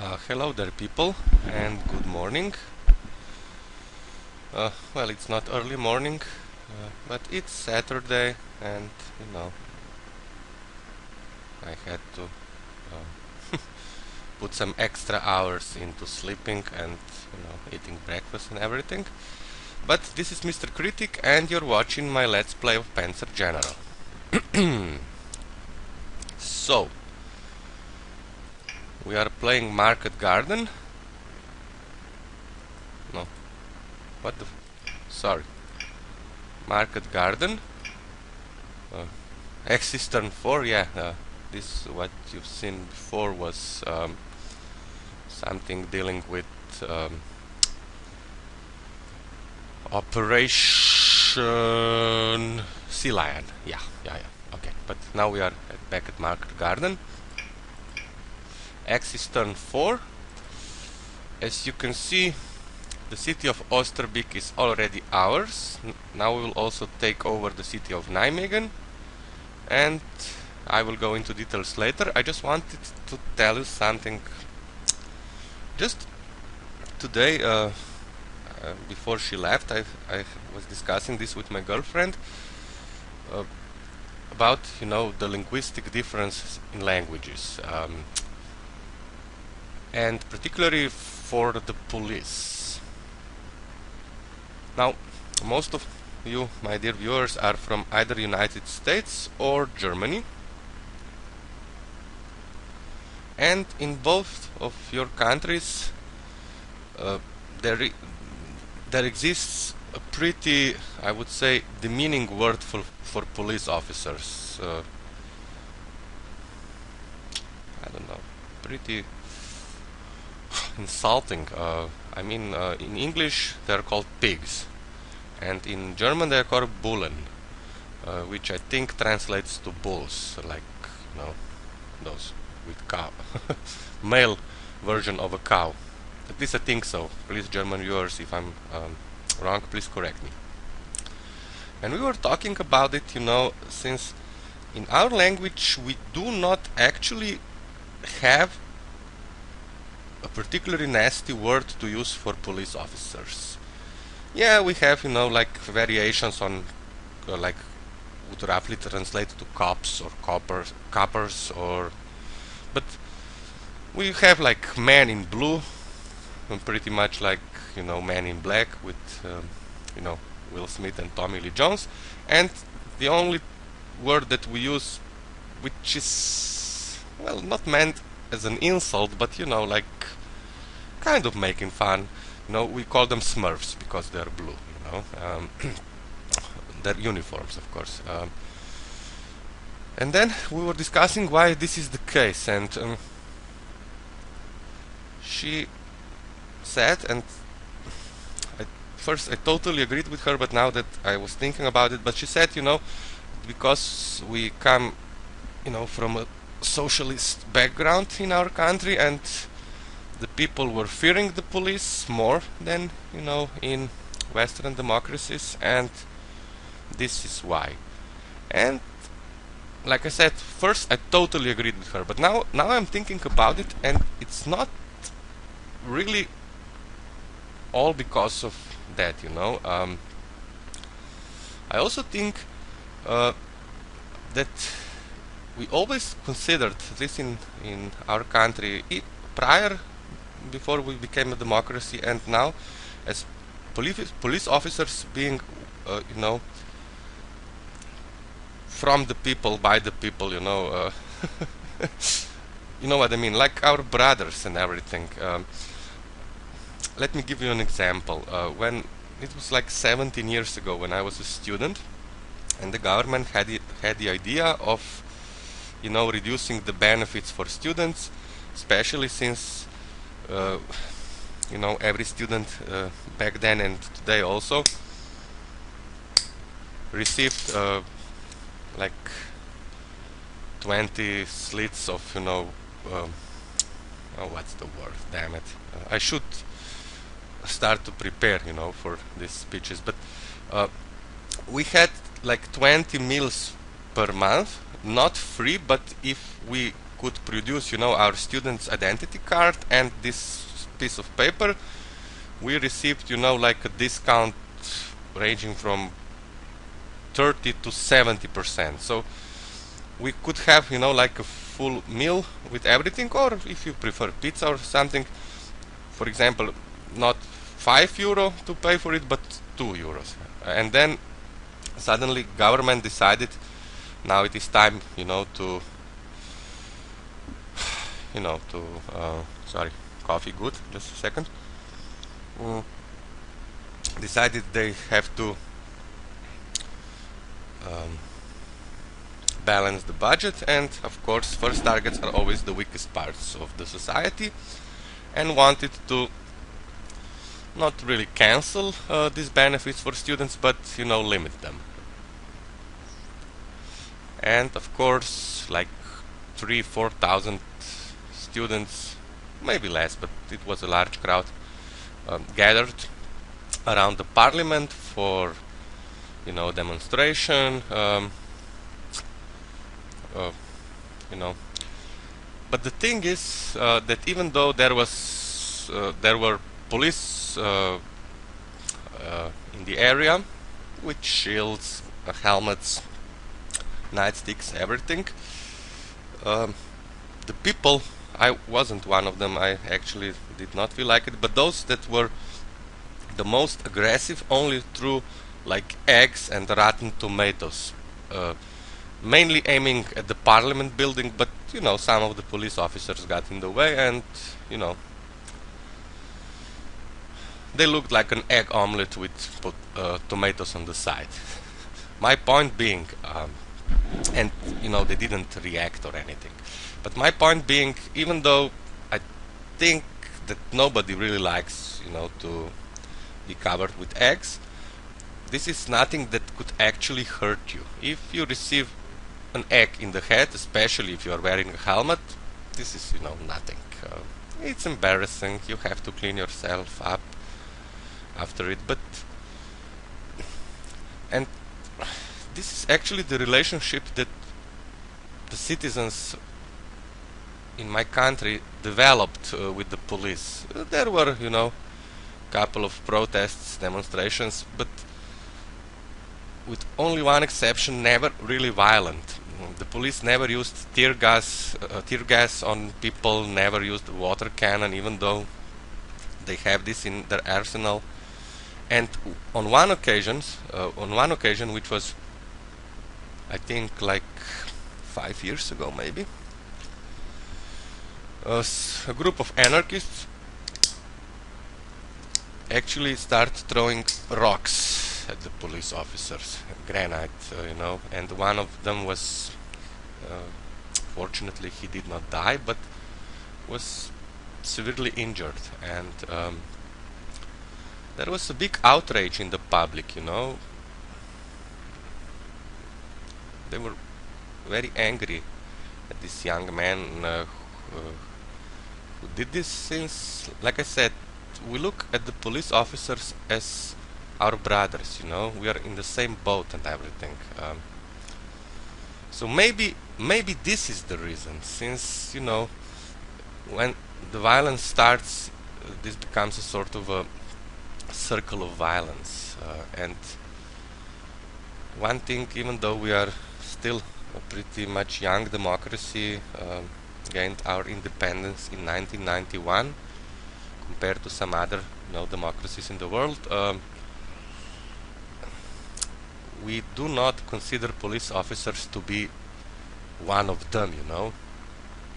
Hello there, people, and good morning. Well, it's not early morning, but it's Saturday, and I had to put some extra hours into sleeping and eating breakfast and everything. But this is MrKritik, and you're watching my Let's Play of Panzer General. So, we are playing Market Garden. No, what the? Sorry, Market Garden. Axis turn 4. Yeah, this what you've seen before was something dealing with Operation Sea Lion. Yeah. Okay, but now we are back at Market Garden. Axis turn 4. As you can see, the city of Osterbeek is already ours. Now we will also take over the city of Nijmegen, and I will go into details later. I just wanted to tell you something. Just today, before she left, I was discussing this with my girlfriend about the linguistic differences in languages, and particularly for the police. Now, most of you, my dear viewers, are from either United States or Germany, and in both of your countries there exists a pretty, I would say, demeaning word for police officers. I don't know, pretty insulting. I mean, in English they're called pigs, and in German they're called Bullen, which I think translates to bulls, like those with cow, male version of a cow. At least I think so. Please, German viewers, if I'm wrong, please correct me. And we were talking about it, since in our language we do not actually have a particularly nasty word to use for police officers. Yeah, we have, like variations on, like, would roughly translate to cops or coppers, or, but we have like man in blue, and pretty much like, Man in Black with, Will Smith and Tommy Lee Jones, and the only word that we use, which is, well, not meant as an insult, but like kind of making fun, we call them Smurfs because they're blue, their uniforms, of course. And then we were discussing why this is the case, and she said, and first I totally agreed with her, but now that I was thinking about it, but she said, because we come, from a socialist background in our country, and the people were fearing the police more than, in Western democracies, and this is why. And like I said, first I totally agreed with her, but now I'm thinking about it, and it's not really all because of that, I also think that we always considered this in our country before we became a democracy, and now as police officers being from the people, by the people, you know what I mean, like our brothers and everything. Let me give you an example. When it was like 17 years ago, when I was a student, and the government had the idea of reducing the benefits for students, especially since every student back then and today also received like 20 slits of oh, what's the word, damn it, I should start to prepare for these speeches, but we had like 20 meals per month, not free, but if we could produce, you know, our student's identity card and this piece of paper, we received, you know, like a discount ranging from 30 to 70%. So we could have, you know, like a full meal with everything, or if you prefer pizza or something, for example, not €5 to pay for it, but €2. And then suddenly government decided now it is time, you know, to sorry, coffee, good, just a second. Decided they have to balance the budget, and of course first targets are always the weakest parts of the society, and wanted to not really cancel these benefits for students, but, you know, limit them. And of course, like 3,000-4,000 students, maybe less, but it was a large crowd, gathered around the parliament for, you know, demonstration, you know. But the thing is that even though there were police in the area with shields, helmets, nightsticks, everything, the people, I wasn't one of them, I actually did not feel like it, but those that were the most aggressive only threw like eggs and rotten tomatoes, mainly aiming at the parliament building, but, you know, some of the police officers got in the way, and, you know, they looked like an egg omelette with tomatoes on the side. My point being, and, you know, they didn't react or anything, but my point being, even though I think that nobody really likes, you know, to be covered with eggs, this is nothing that could actually hurt you. If you receive an egg in the head, especially if you are wearing a helmet, this is, you know, nothing. It's embarrassing, you have to clean yourself up after it, but, and this is actually the relationship that the citizens in my country developed with the police. There were, you know, couple of protests, demonstrations, but with only one exception, never really violent. The police never used tear gas on people, never used water cannon, even though they have this in their arsenal. And on one occasion, which was, I think, like 5 years ago, maybe, a group of anarchists actually started throwing rocks at the police officers, granite, you know, and one of them was, fortunately he did not die, but was severely injured, and there was a big outrage in the public, you know. They were very angry at this young man who did this, since, like I said, we look at the police officers as our brothers, you know. We are in the same boat and everything. So maybe this is the reason, since, you know, when the violence starts, this becomes a sort of a circle of violence. And one thing, even though we are still a pretty much young democracy, gained our independence in 1991 compared to some other, you know, democracies in the world, we do not consider police officers to be one of them, you know.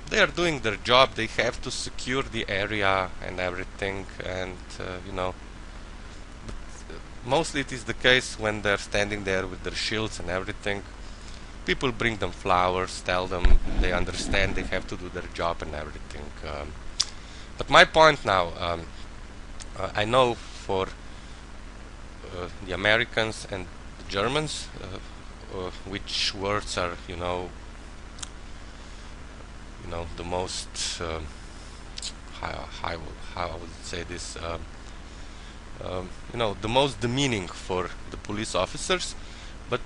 They are doing their job, they have to secure the area and everything, and you know, but mostly it is the case when they're standing there with their shields and everything. People bring them flowers, tell them they understand they have to do their job and everything. But my point now, I know for the Americans and the Germans, which words are, you know, the most, how I would say this, you know, the most demeaning for the police officers. But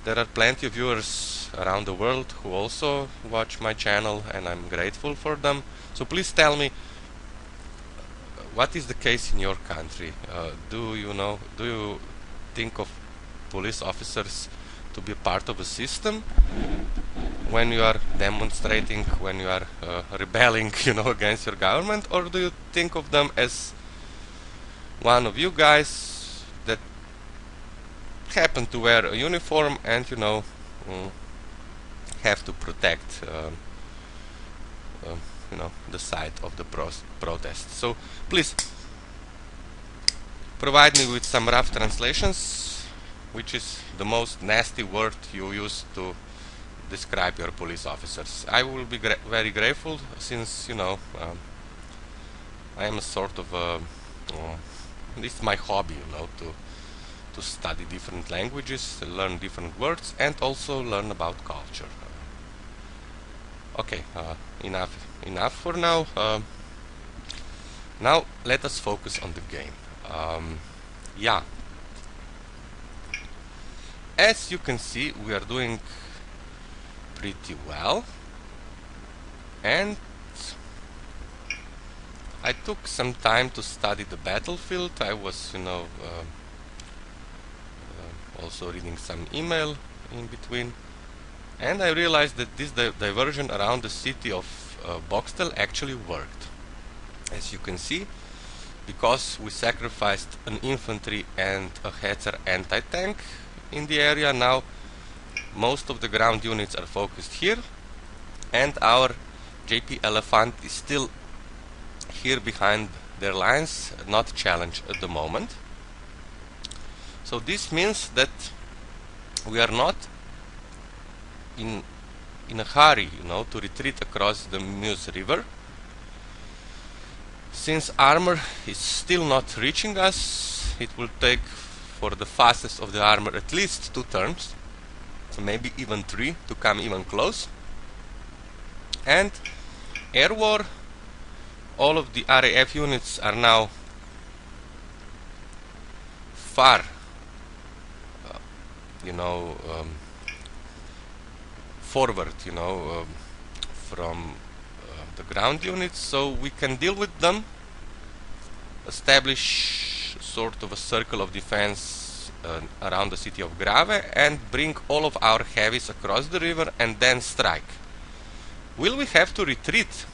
there are plenty of viewers around the world who also watch my channel, and I'm grateful for them. So please tell me, what is the case in your country? Do you think of police officers to be part of a system when you are demonstrating, when you are rebelling, against your government, or do you think of them as one of you guys that happen to wear a uniform and have to protect the site of the protest? So please provide me with some rough translations, which is the most nasty word you use to describe your police officers. I will be very grateful, since I am a sort of this is my hobby, to study different languages, learn different words, and also learn about culture. Okay, enough for now. Now let us focus on the game. Yeah, as you can see, we are doing pretty well, and I took some time to study the battlefield. I was also reading some email in between, and I realized that this diversion around the city of Boxtel actually worked. As you can see, because we sacrificed an infantry and a Hetzer anti-tank in the area, now most of the ground units are focused here, and our JP Elephant is still here behind their lines, not challenged at the moment. So this means that we are not in a hurry, to retreat across the Meuse River. Since armor is still not reaching us, it will take for the fastest of the armor at least 2 turns, maybe even 3, to come even close. And air war, all of the RAF units are now far forward from the ground units, so we can deal with them, establish sort of a circle of defense around the city of Grave, and bring all of our heavies across the river and then strike. Will we have to retreat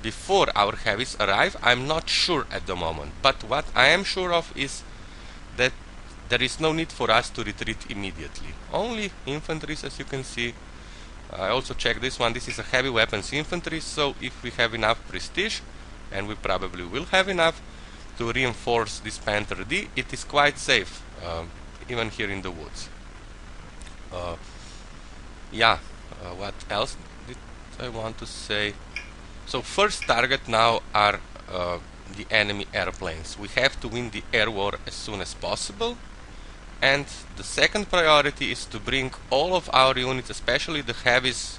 before our heavies arrive? I'm not sure at the moment, but what I am sure of is that there is no need for us to retreat immediately. Only infantry, as you can see. I also checked this one. This is a heavy weapons infantry, so if we have enough prestige, and we probably will have enough to reinforce this Panther D, it is quite safe, even here in the woods. Yeah, what else did I want to say? So first target now are the enemy airplanes. We have to win the air war as soon as possible. And the second priority is to bring all of our units, especially the heavies,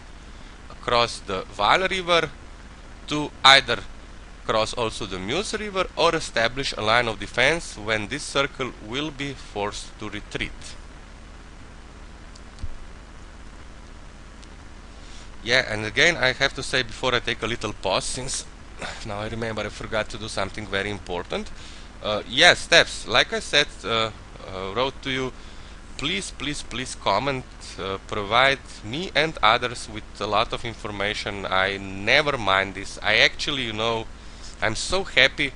across the Vaal River, to either cross also the Meuse River or establish a line of defense when this circle will be forced to retreat. Yeah, and again I have to say, before I take a little pause, since now I remember I forgot to do something very important. Yes, steps, like I said, wrote to you, please comment, provide me and others with a lot of information. I never mind this. I actually, I'm so happy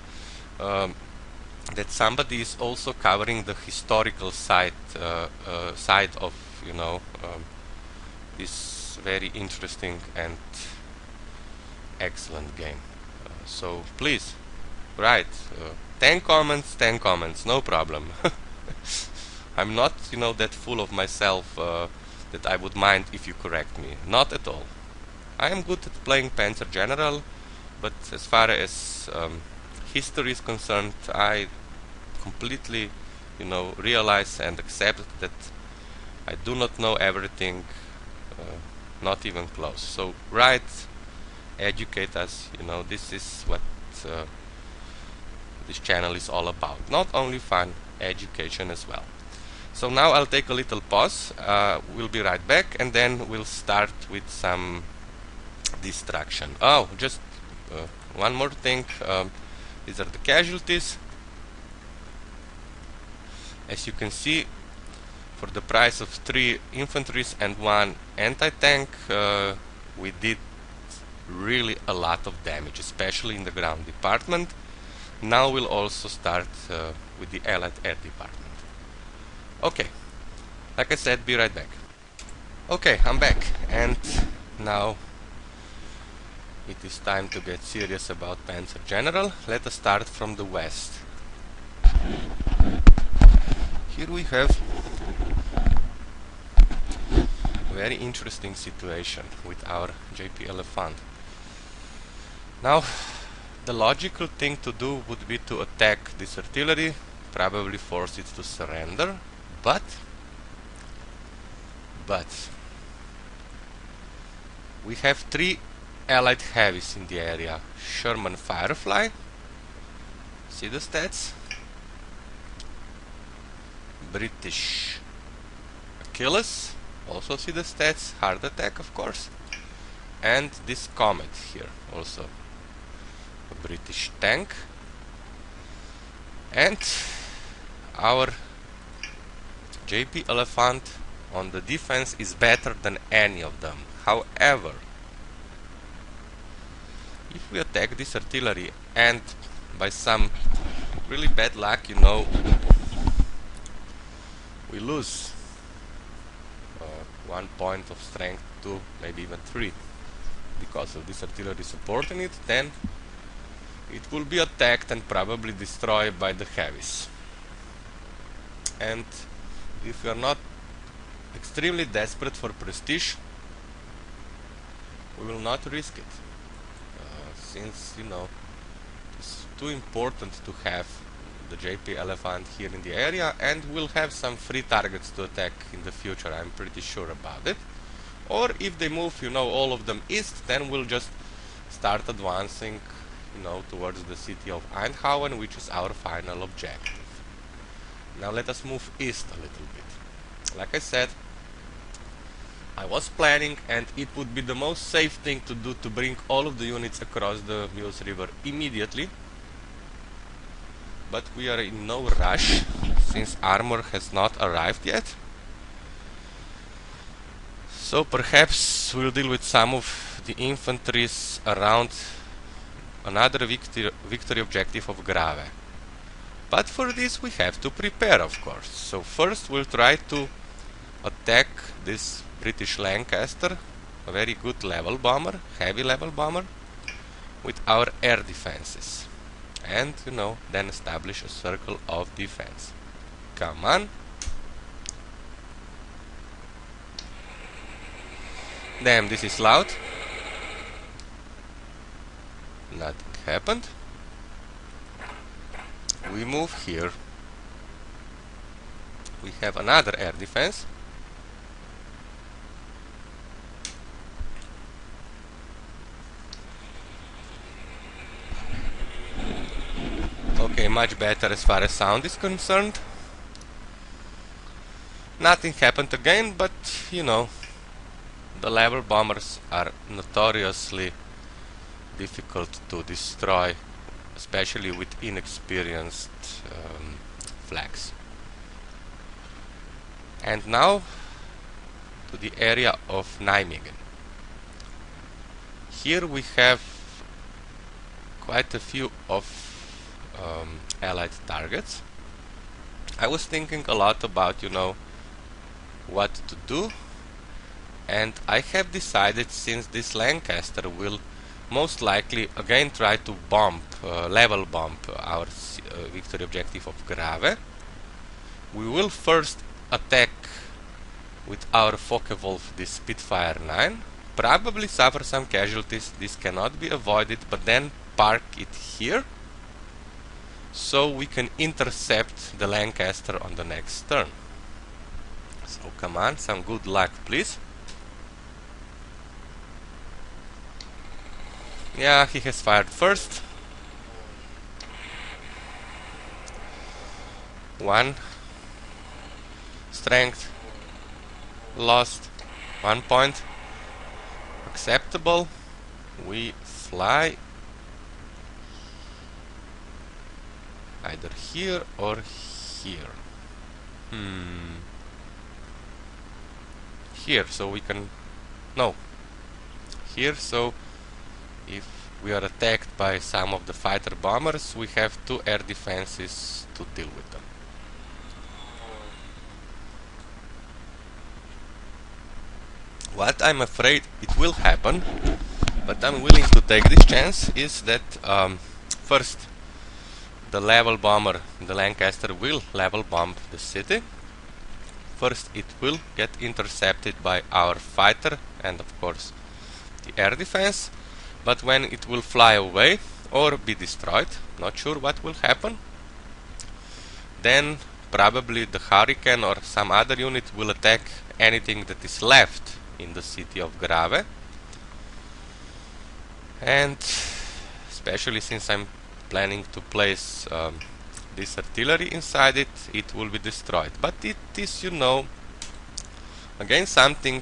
that somebody is also covering the historical side of this very interesting and excellent game. So please write 10 comments, no problem. I'm not, that full of myself that I would mind if you correct me. Not at all. I am good at playing Panzer General, but as far as history is concerned, I completely, realize and accept that I do not know everything, not even close. So write, educate us. This is what this channel is all about. Not only fun, education as well. So now I'll take a little pause, we'll be right back, and then we'll start with some destruction. Oh, just one more thing, these are the casualties. As you can see, for the price of 3 infantries and 1 anti-tank, we did really a lot of damage, especially in the ground department. Now we'll also start with the Allied Air Department. Okay, like I said, be right back. Okay, I'm back, and now it is time to get serious about Panzer General. Let us start from the west. Here we have a very interesting situation with our JP Elephant. Now, the logical thing to do would be to attack this artillery, probably force it to surrender, but we have 3 Allied heavies in the area. Sherman Firefly, see the stats? British Achilles, also see the stats, hard attack of course, and this Comet here, also a British tank, and our JP Elephant on the defense is better than any of them. However, if we attack this artillery and by some really bad luck, you know, we lose 1 point of strength, 2, maybe even 3, because of this artillery supporting it, then it will be attacked and probably destroyed by the heavies. And if we are not extremely desperate for prestige, we will not risk it, since, you know, it's too important to have the JP Elephant here in the area, and we'll have some free targets to attack in the future, I'm pretty sure about it. Or if they move, you know, all of them east, then we'll just start advancing, you know, towards the city of Eindhoven, which is our final objective. Now let us move east a little bit. Like I said, I was planning, and it would be the most safe thing to do, to bring all of the units across the Meuse River immediately. But we are in no rush, since armor has not arrived yet. So perhaps we'll deal with some of the infantries around another victory objective of Grave. But for this we have to prepare, of course. So first we'll try to attack this British Lancaster, a very good level bomber, heavy level bomber, with our air defenses. And, you know, then establish a circle of defense. Come on. Damn, this is loud. Nothing happened. We move here. We have another air defense. Okay, much better as far as sound is concerned. Nothing happened again, but, you know, the level bombers are notoriously difficult to destroy, especially with inexperienced flags. And now to the area of Nijmegen. Here we have quite a few of Allied targets. I was thinking a lot about, you know, what to do, and I have decided, since this Lancaster will most likely again try to level bomb our victory objective of Grave, we will first attack with our Focke-Wulf this Spitfire 9, probably suffer some casualties, this cannot be avoided, but then park it here so we can intercept the Lancaster on the next turn. So come on, some good luck please. Yeah, he has fired first. One. strength lost. 1 point. Acceptable. We fly either here or here. Here, so we can... No. Here, so if we are attacked by some of the fighter bombers, we have 2 air defenses to deal with them. What I'm afraid it will happen, but I'm willing to take this chance, is that first the level bomber, the Lancaster, will level bomb the city. First it will get intercepted by our fighter and of course the air defense, but when it will fly away or be destroyed, not sure what will happen, then probably the Hurricane or some other unit will attack anything that is left in the city of Grave, and especially since I'm planning to place this artillery inside it, it will be destroyed. But it is, you know, again something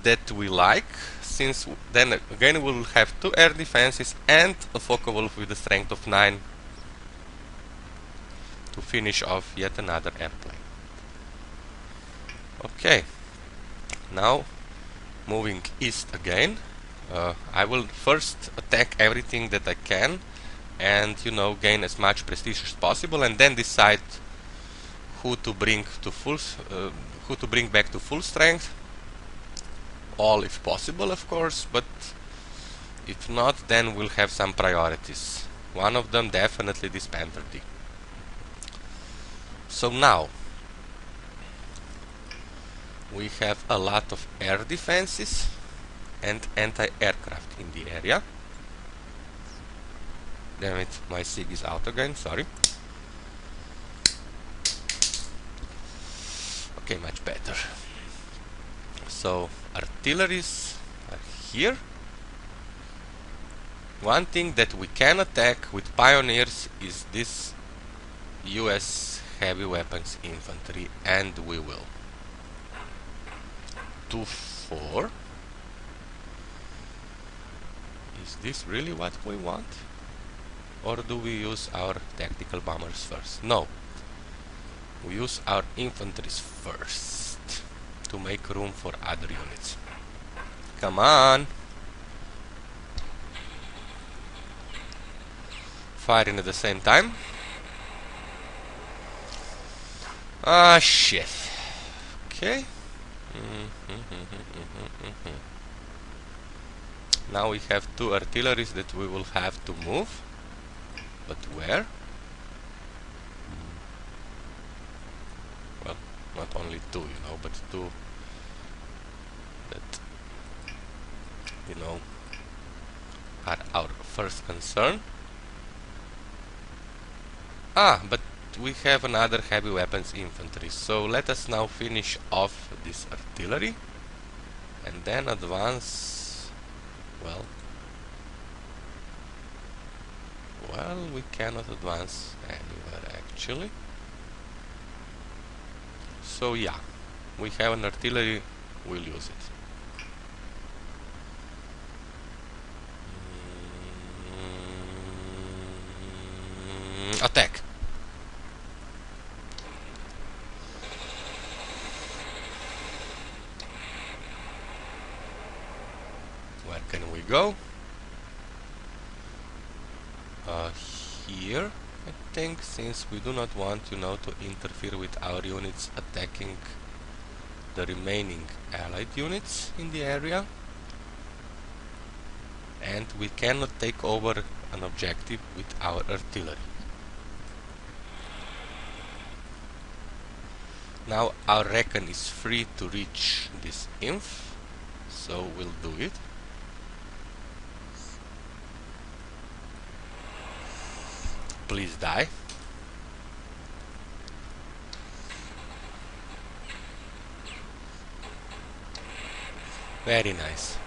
that we like, since then again we will have 2 air defenses and a Focke-Wulf with a strength of 9 to finish off yet another airplane. Okay, now moving east again. I will first attack everything that I can and, you know, gain as much prestige as possible, and then decide who to bring back to full strength. All if possible, of course, but if not, then we'll have some priorities. One of them definitely this Panzer D. So now we have a lot of air defenses and anti-aircraft in the area. Damn it, my SIG is out again, sorry. Okay, much better. So, artilleries are here. One thing that we can attack with pioneers is this US heavy weapons infantry, and we will. 2-4. Is this really what we want? Or do we use our tactical bombers first? No. We use our infantries first to make room for other units. Come on! Firing at the same time. Ah, shit. Okay. Now we have 2 artilleries that we will have to move. But where? Well, not only 2, you know, but 2 that, you know, are our first concern. Ah, but we have another heavy weapons infantry, so let us now finish off this artillery and then advance. Well, we cannot advance anywhere actually. So yeah, we have an artillery, we'll use it. Attack! Where can we go? Here, I think, since we do not want, you know, to interfere with our units attacking the remaining allied units in the area, and we cannot take over an objective with our artillery. Now our Recon is free to reach this inf, so we'll do it. Please die. Very nice.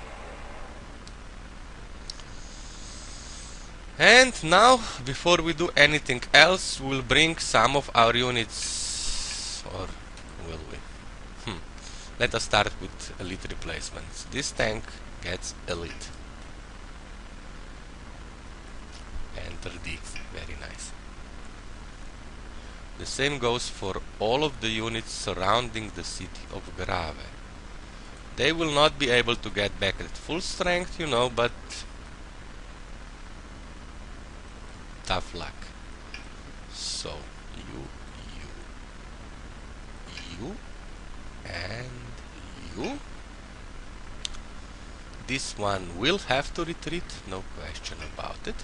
And now, before we do anything else, we'll bring some of our units, or will we? Let us start with elite replacements. This tank gets elite. Enter D. Very nice. The same goes for all of the units surrounding the city of Grave. They will not be able to get back at full strength, you know, but tough luck. So, you, and you. This one will have to retreat, no question about it.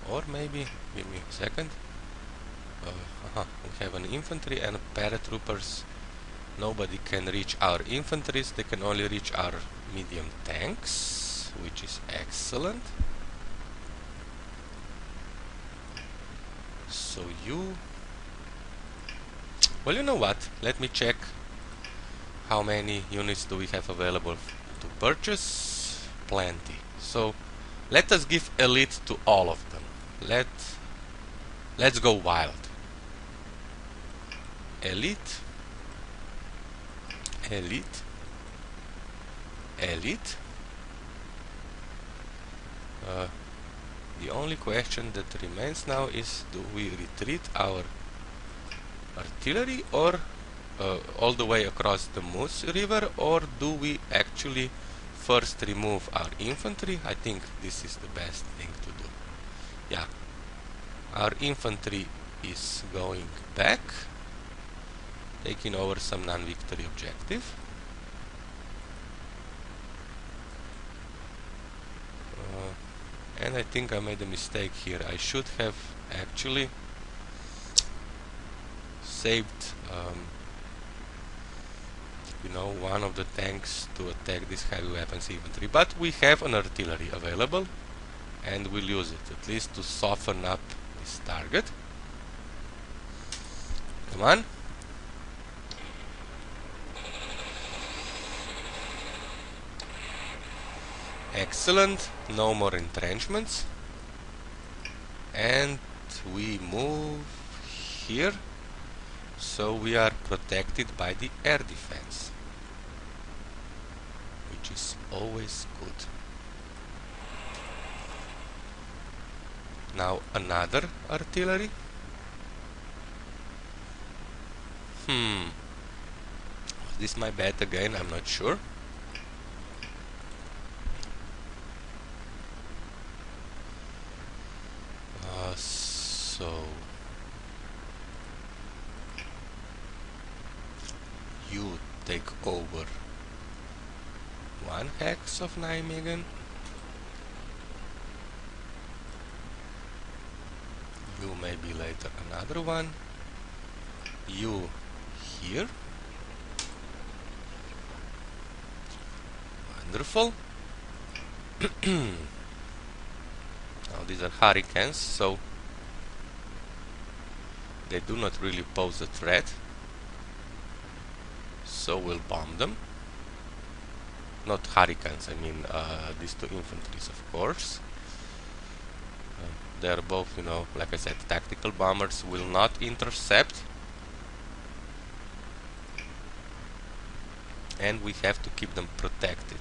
Or maybe, give me a second. We have an infantry and paratroopers. Nobody can reach our infantries, they can only reach our medium tanks, which is excellent. So you... Well, you know what? Let me check how many units do we have available to purchase. Plenty. So let us give elite to all of them. Let's go wild. Elite, elite, elite. The only question that remains now is, do we retreat our artillery or all the way across the Moose River, or do we actually first remove our infantry? I think this is the best thing to do. Yeah, our infantry is going back, taking over some non-victory objective. And I think I made a mistake here. I should have actually saved you know, one of the tanks to attack this heavy weapons infantry, but we have an artillery available and we'll use it, at least to soften up this target. Come on. Excellent, no more entrenchments. And we move here, so we are protected by the air defense, which is always good. Now another artillery. Was this my bet again? I'm not sure. So you take over one hex of Nijmegen. You maybe later another one. You here. Wonderful. Now these are hurricanes, so they do not really pose a threat. So we'll bomb them. Not hurricanes, I mean these two infantries, of course. They are both, you know, like I said, tactical bombers, will not intercept. And we have to keep them protected.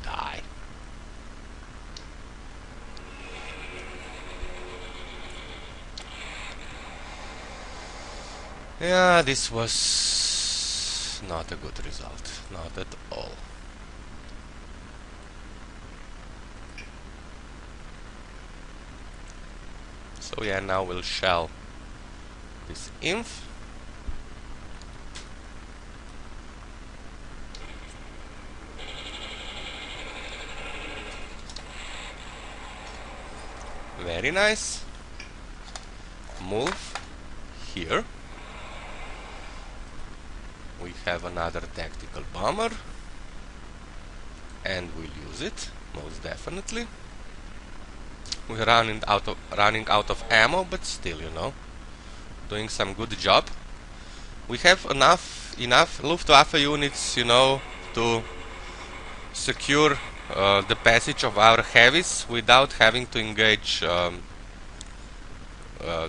Die. Yeah, this was not a good result, not at all. So yeah, now we'll shell this inf. Very nice. Move here. We have another tactical bomber, and we'll use it most definitely. We're running out of ammo, but still, you know, doing some good job. We have enough Luftwaffe units, you know, to secure the passage of our heavies without having to engage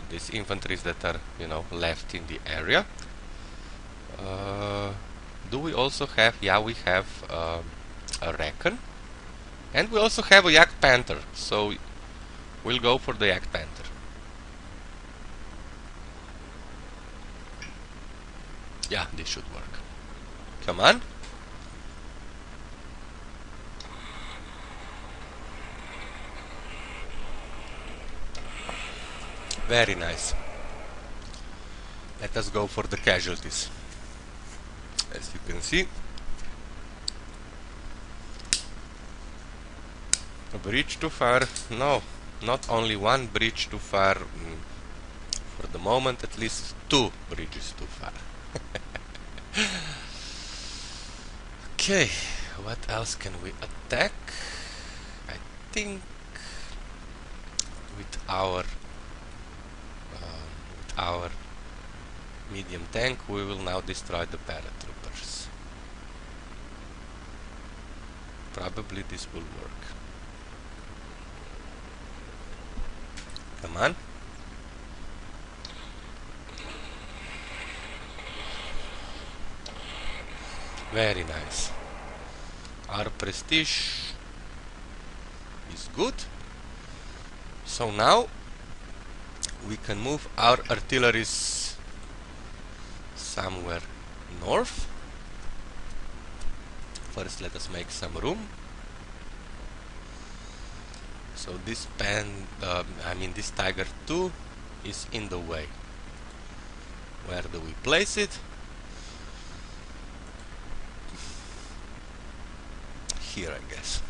these infantries that are, you know, left in the area. Do we also have? Yeah, we have a Recon, and we also have a Yak Panther. So we'll go for the Yak Panther. Yeah, this should work. Come on. Very nice. Let us go for the casualties. As you can see, a bridge too far. No, not only one bridge too far. For the moment, at least 2 bridges too far. Okay, what else can we attack? I think with our medium tank we will now destroy the paratroopers. Probably this will work. Come on. Very nice. Our prestige is good. So now we can move our artilleries somewhere north. First, let us make some room. So this this Tiger 2 is in the way. Where do we place it? Here, I guess.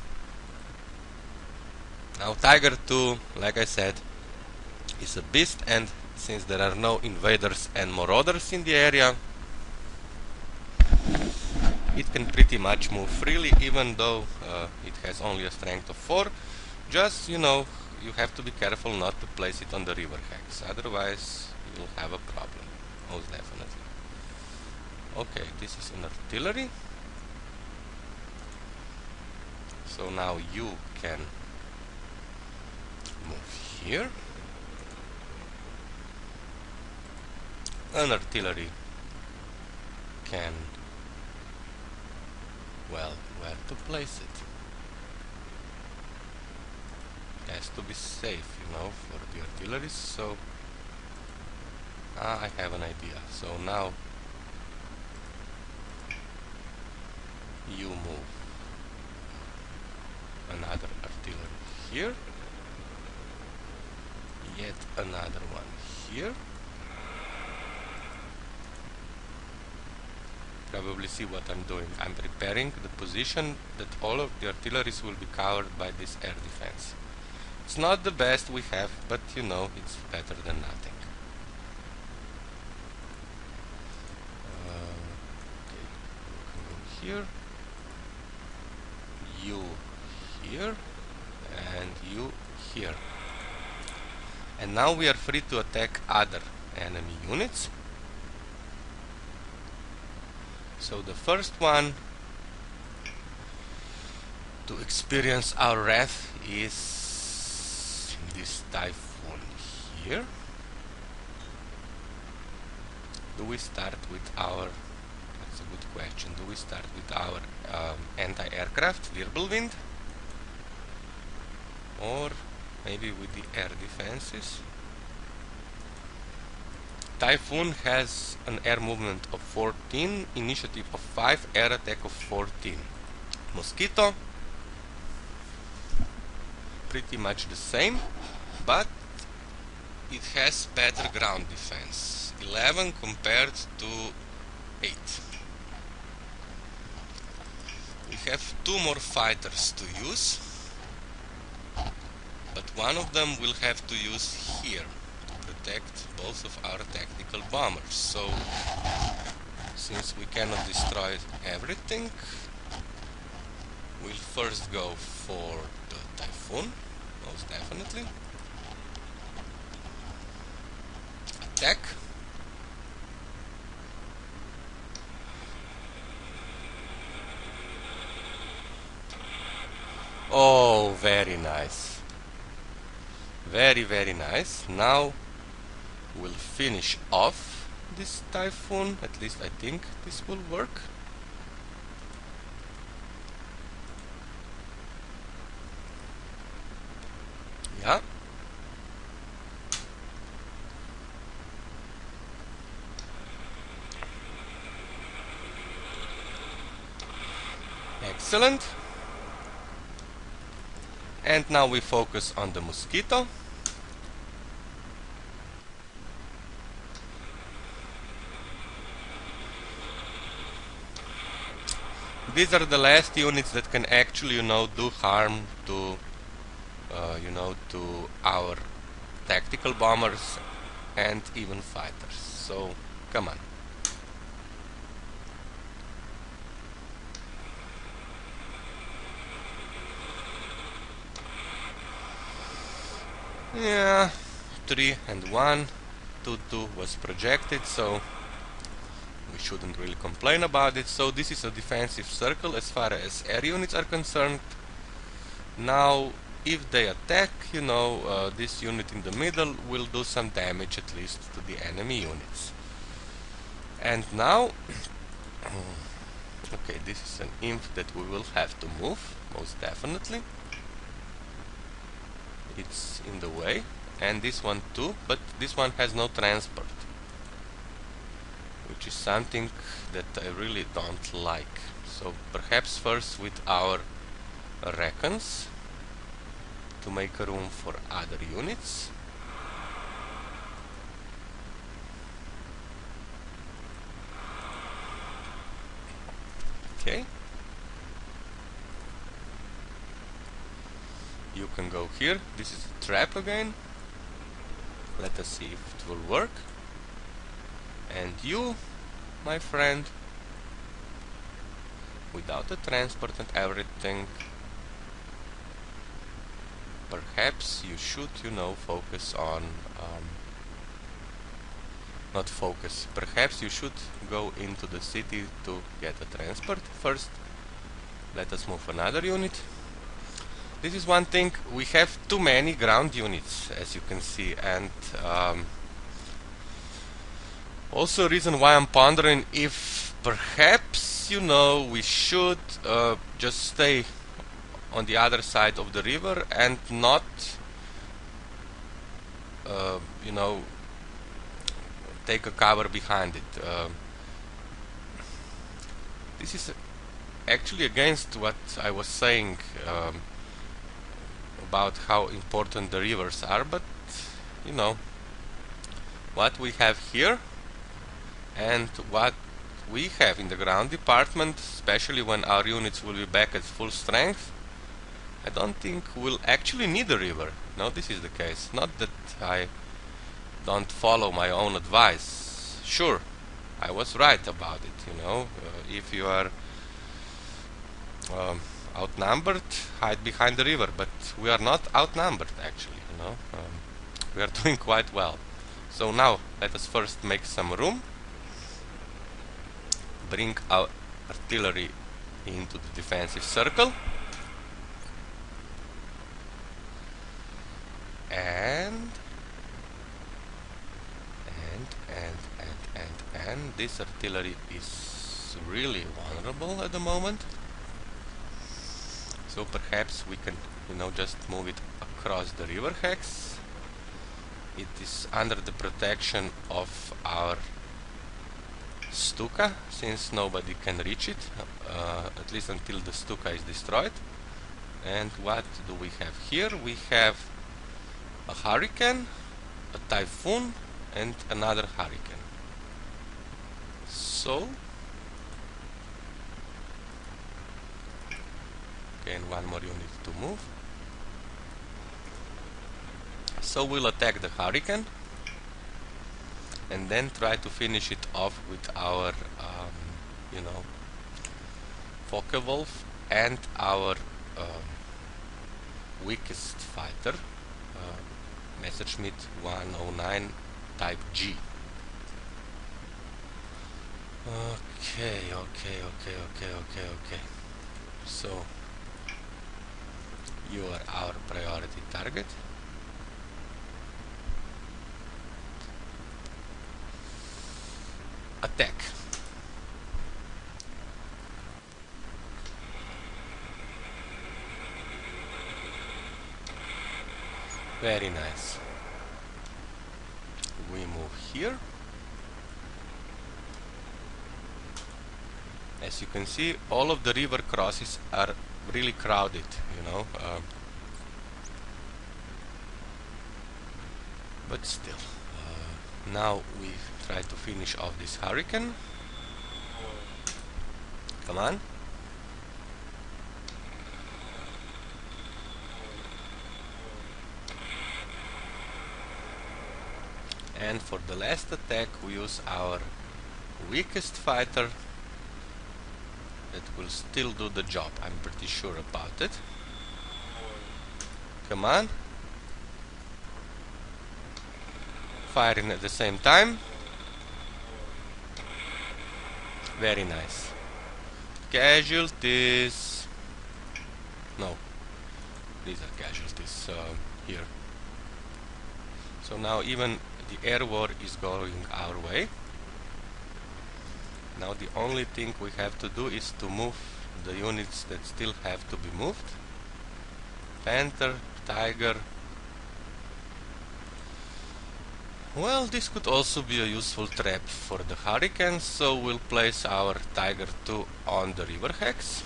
Now Tiger 2, like I said, is a beast, and since there are no invaders and marauders in the area, it can pretty much move freely, even though it has only a strength of 4. Just, you know, you have to be careful not to place it on the river hex, otherwise you'll have a problem, most definitely. Okay, this is an artillery. So now you can move here. An artillery can, well, where to place it? It has to be safe, you know, for the artillery, so I have an idea. So now you move another artillery here, yet another one here. Probably see what I'm doing. I'm preparing the position that all of the artilleries will be covered by this air defense. It's not the best we have, but you know, it's better than nothing. Okay, you can go here, you here, and you here. And now we are free to attack other enemy units. So the first one to experience our wrath is this Typhoon here. Do we start with our, that's a good question, do we start with our anti-aircraft Wirbelwind? Or maybe with the air defenses? Typhoon has an air movement of 14, initiative of 5, air attack of 14. Mosquito, pretty much the same, but it has better ground defense. 11 compared to 8. We have 2 more fighters to use, but one of them will have to use here to protect both of our tactical bombers. So, since we cannot destroy everything, we'll first go for the Typhoon, most definitely. Attack. Oh, very nice. Very, very nice. Now we'll finish off this typhoon. At least I think this will work. Yeah. Excellent. And now we focus on the mosquito. These are the last units that can actually, do harm to, to our tactical bombers and even fighters. So, come on. Yeah, 3 and 1, 2 was projected, so we shouldn't really complain about it. So this is a defensive circle as far as air units are concerned. Now, if they attack, this unit in the middle will do some damage at least to the enemy units. And now, okay, this is an inf that we will have to move, most definitely. It's in the way, and this one too, but this one has no transport, which is something that I really don't like. So perhaps first with our reckons to make room for other units. Okay. You can go here. This is a trap again. Let us see if it will work. And you, my friend, without the transport and everything, perhaps you should, focus on not focus. Perhaps you should go into the city to get a transport first. Let us move another unit. This is one thing, we have too many ground units, as you can see, and also a reason why I'm pondering if perhaps, we should just stay on the other side of the river and not, take a cover behind it. This is actually against what I was saying about how important the rivers are, but what we have here and what we have in the ground department, especially when our units will be back at full strength, I don't think we'll actually need a river. No, this is the case. Not that I don't follow my own advice. Sure, I was right about it, if you are outnumbered, hide behind the river, but we are not outnumbered actually, we are doing quite well. So now let us first make some room, bring our artillery into the defensive circle, and this artillery is really vulnerable at the moment. So perhaps we can, just move it across the river hex. It is under the protection of our Stuka, since nobody can reach it, at least until the Stuka is destroyed. And what do we have here? We have a hurricane, a typhoon, and another hurricane. So, okay, and one more unit to move. So we'll attack the hurricane and then try to finish it off with our Focke-Wulf and our weakest fighter, Messerschmitt 109 Type G. Okay. So You are our priority target. Attack. Very nice. We move here. As you can see, all of the river crosses are really crowded, you know. But still, now we try to finish off this hurricane. Come on. And for the last attack we use our weakest fighter that will still do the job. I'm pretty sure about it. Come on. Firing at the same time. Very nice. Casualties. No. These are casualties here. So now even the air war is going our way. Now the only thing we have to do is to move the units that still have to be moved. Panther, Tiger. Well, this could also be a useful trap for the Hurricanes, so we'll place our Tiger 2 on the river hex,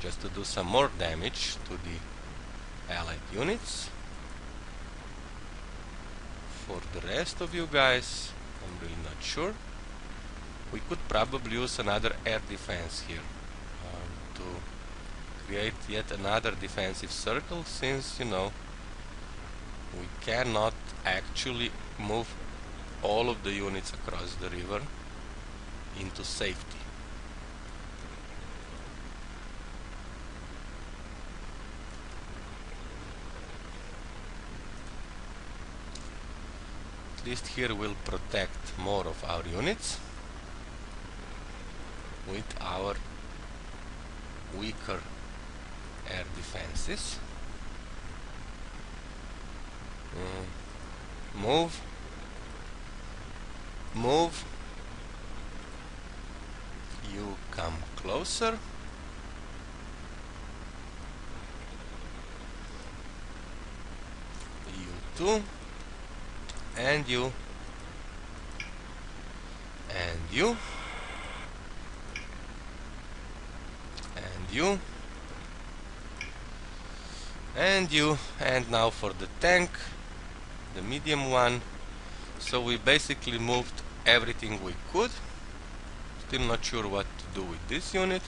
just to do some more damage to the allied units. For the rest of you guys, I'm really not sure. We could probably use another air defense here to create yet another defensive circle, since, you know, we cannot actually move all of the units across the river into safety. At least here we'll protect more of our units with our weaker air defenses. Move. Move. You come closer. You too. And you. And you. And you. And you. And now for the tank, the medium one. So we basically moved everything we could. Still not sure what to do with this unit.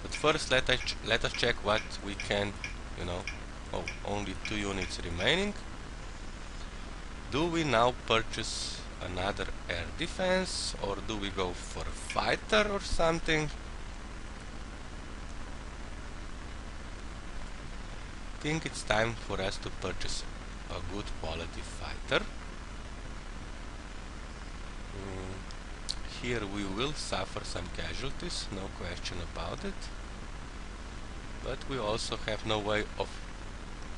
But first let us check what we can, you know. Oh, only 2 units remaining. Do we now purchase another air defense, or do we go for a fighter or something? I think it's time for us to purchase a good quality fighter. Here we will suffer some casualties, no question about it. But we also have no way of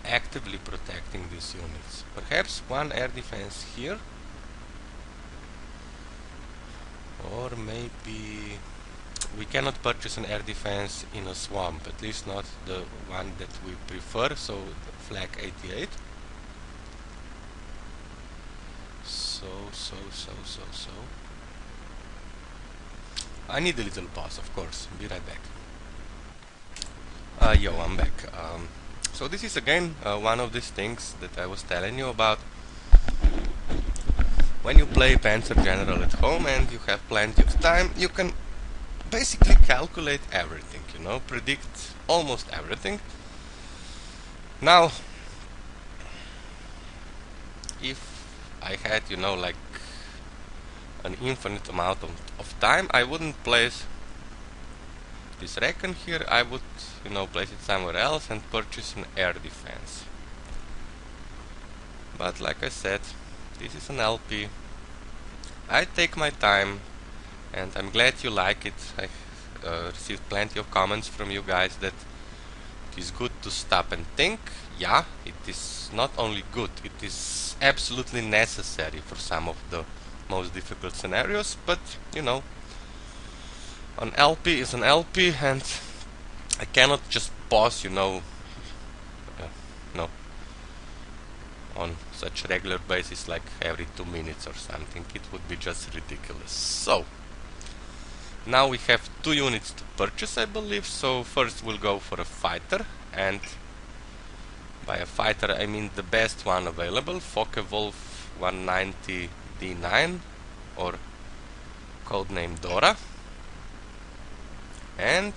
actively protecting these units. Perhaps one air defense here, or maybe we cannot purchase an air defense in a swamp, at least not the one that we prefer, so flag 88. So I need a little pause, of course. Be right back. Yo, I'm back. So this is again one of these things that I was telling you about. When you play Panzer General at home and you have plenty of time, you can basically calculate everything, you know, predict almost everything. Now, if I had, you know, like an infinite amount of time, I wouldn't place this Recon here. I would, you know, place it somewhere else and purchase an air defense. But like I said, this is an LP. I take my time, and I'm glad you like it. received plenty of comments from you guys that it is good to stop and think. Yeah, it is not only good, it is absolutely necessary for some of the most difficult scenarios, but you know, an LP is an LP, and I cannot just pause, you know, no, on such regular basis, like every 2 minutes or something. It would be just ridiculous. So now we have 2 units to purchase, I believe. So first we'll go for a fighter, and by a fighter I mean the best one available, Focke-Wulf 190 D9, or codename Dora. And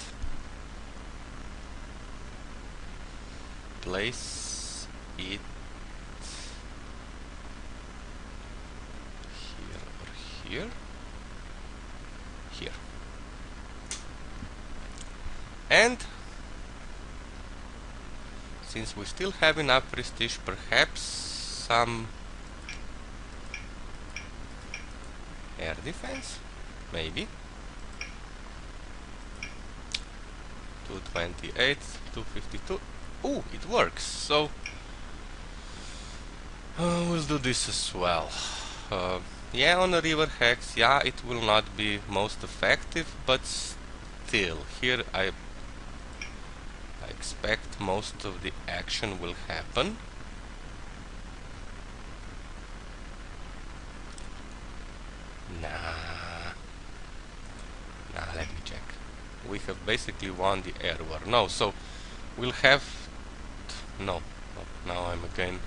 place it here. And since we still have enough prestige, perhaps some air defense, maybe. 228, 252. Ooh, it works. So we'll do this as well. Yeah, on a river hex, yeah, it will not be most effective, but still, here I expect most of the action will happen. Nah, let me check. We have basically won the air war. No, so we'll have... No, now I'm again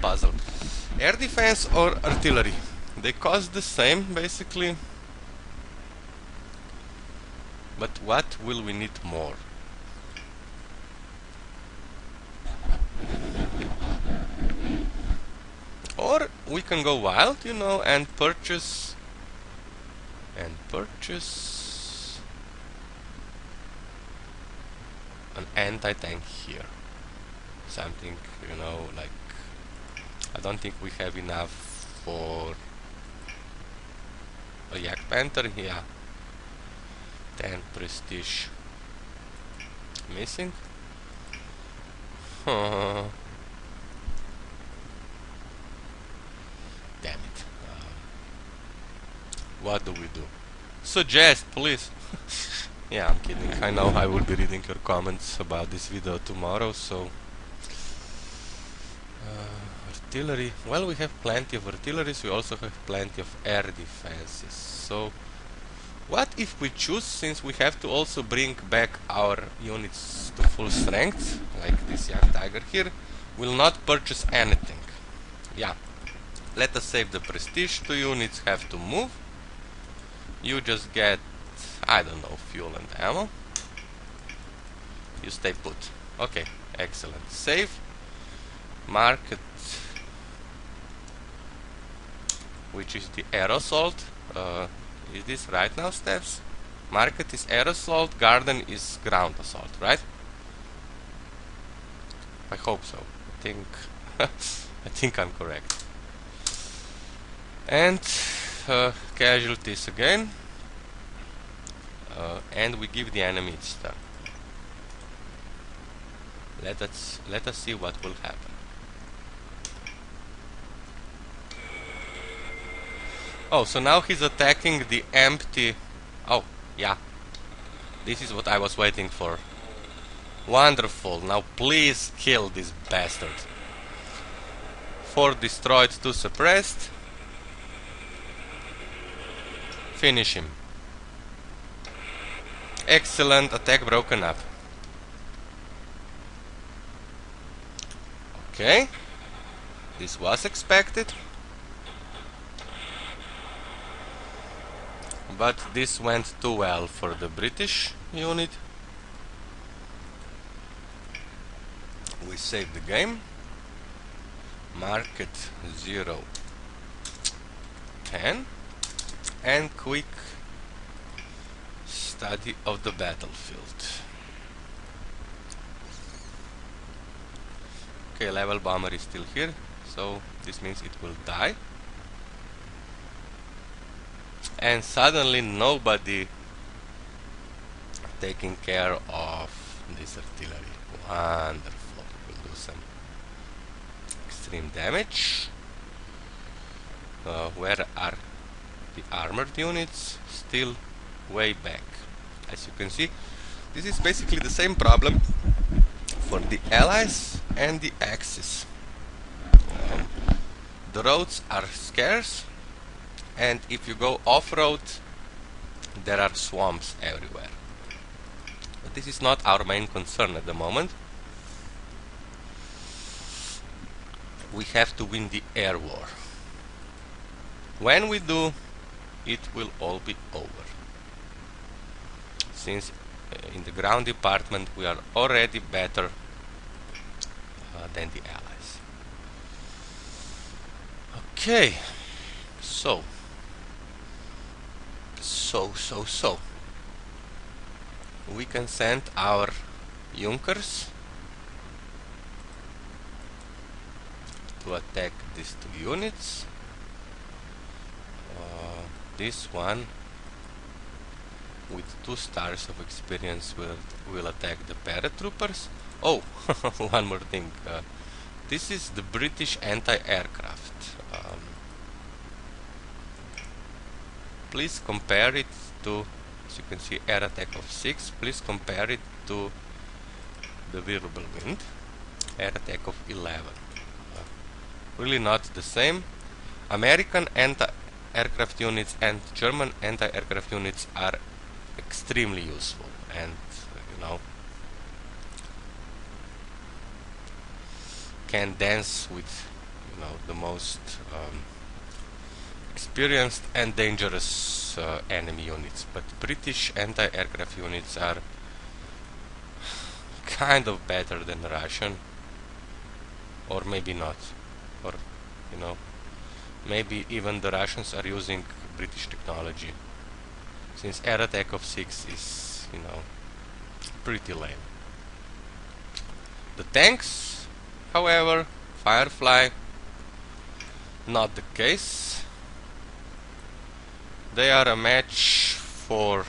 puzzled. Air defense or artillery? They cost the same, basically. But what will we need more? Or we can go wild, you know, and purchase an anti-tank here. Something, you know, like, I don't think we have enough for a Yak Panther. Yeah, 10 prestige missing. Damn it. What do we do? Suggest, please. Yeah, I'm kidding. I know I will be reading your comments about this video tomorrow, so... artillery. Well, we have plenty of artilleries, we also have plenty of air defenses. So, what if we choose, since we have to also bring back our units to full strength, like this young tiger here, will not purchase anything. Yeah. Let us save the prestige. 2 units have to move. You just get, I don't know, fuel and ammo. You stay put. Okay, excellent. Save. Market, which is the air assault. Is this right now, Steps? Market is air assault, garden is ground assault, right? I hope so. I think I think I'm correct. And casualties again, and we give the enemy its turn. Let us see what will happen. Oh, so now he's attacking the empty... Oh, yeah. This is what I was waiting for. Wonderful. Now please kill this bastard. 4 destroyed, 2 suppressed. Finish him. Excellent. Attack broken up. Okay. This was expected. But this went too well for the British unit. We saved the game. Market 0, 10. And quick study of the battlefield. Okay, level bomber is still here, so this means it will die. And suddenly nobody taking care of this artillery. Wonderful. We'll do some extreme damage. Where are the armored units? Still way back. As you can see, this is basically the same problem for the Allies and the Axis. The roads are scarce, and if you go off-road, there are swamps everywhere. But this is not our main concern at the moment. We have to win the air war. When we do, it will all be over. Since in the ground department we are already better than the Allies. Okay, so we can send our Junkers to attack these two units. This one with 2 stars of experience will attack the paratroopers. Oh, one more thing. This is the British anti-aircraft. Please compare it to, as you can see, air attack of 6. Please compare it to the Wirbelwind, air attack of 11. Really not the same. American anti-aircraft units and German anti-aircraft units are extremely useful, and can dance with the most experienced and dangerous enemy units. But British anti-aircraft units are kind of better than Russian, or maybe not, or maybe even the Russians are using British technology, since air attack of 6 is pretty lame. The tanks, however, Firefly, not the case. They are a match for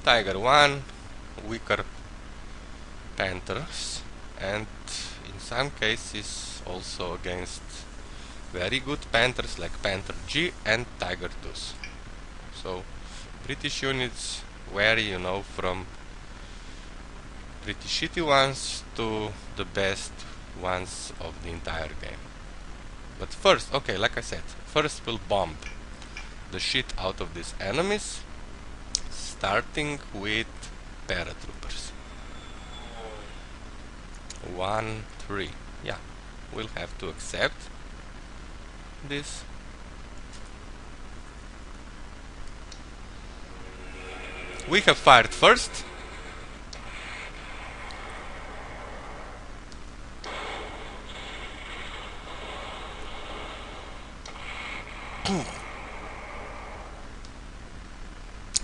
Tiger 1, weaker Panthers, and in some cases also against very good Panthers like Panther G and Tiger 2s. So British units vary, from pretty shitty ones to the best ones of the entire game. But first, okay, like I said, first we'll bomb the shit out of these enemies, starting with paratroopers. 1, 3. Yeah, we'll have to accept this. We have fired first.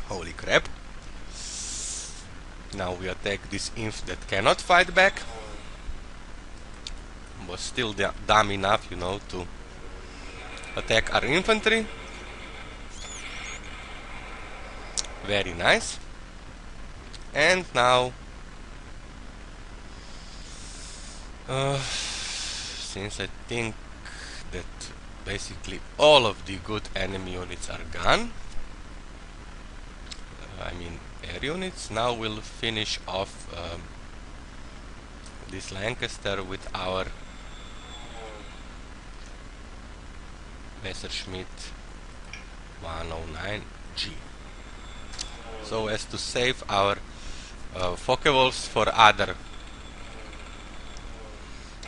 Holy crap. Now we attack this inf that cannot fight back. Was still dumb enough, to attack our infantry. Very nice. And now, since I think that basically all of the good enemy units are gone, I mean air units, now we'll finish off this Lancaster with our Messerschmitt 109G, so as to save our Focke-Wulfs for other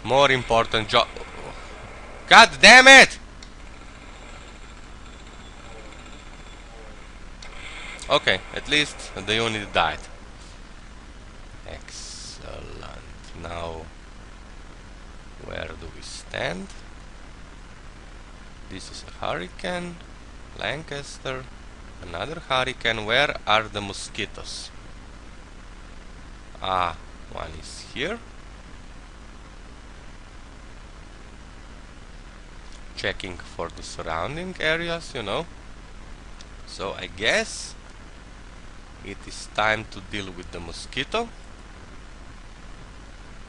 more important job. God damn it! Okay, at least the unit died. Excellent. Now, where do we stand? This is a Hurricane, Lancaster, another Hurricane. Where are the mosquitoes? Ah, one is here. Checking for the surrounding areas, So I guess it is time to deal with the mosquito.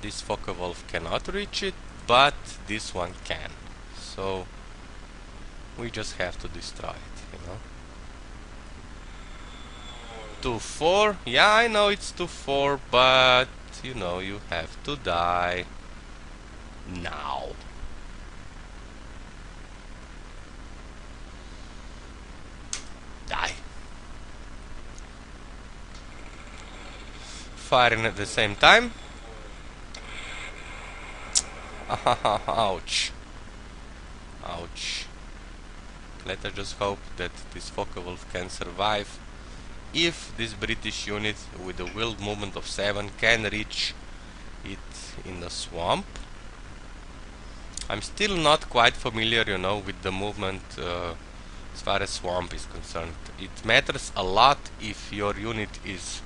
This Focke-Wulf cannot reach it, but this one can. So we just have to destroy it, you know. 2-4. Yeah, I know it's 2-4, but you know, you have to die now. Die. Firing at the same time. Ouch. Ouch. Let us just hope that this Focke-Wulf can survive. If this British unit with a wild movement of 7 can reach it in the swamp. I'm still not quite familiar, you know, with the movement as far as swamp is concerned. It matters a lot if your unit is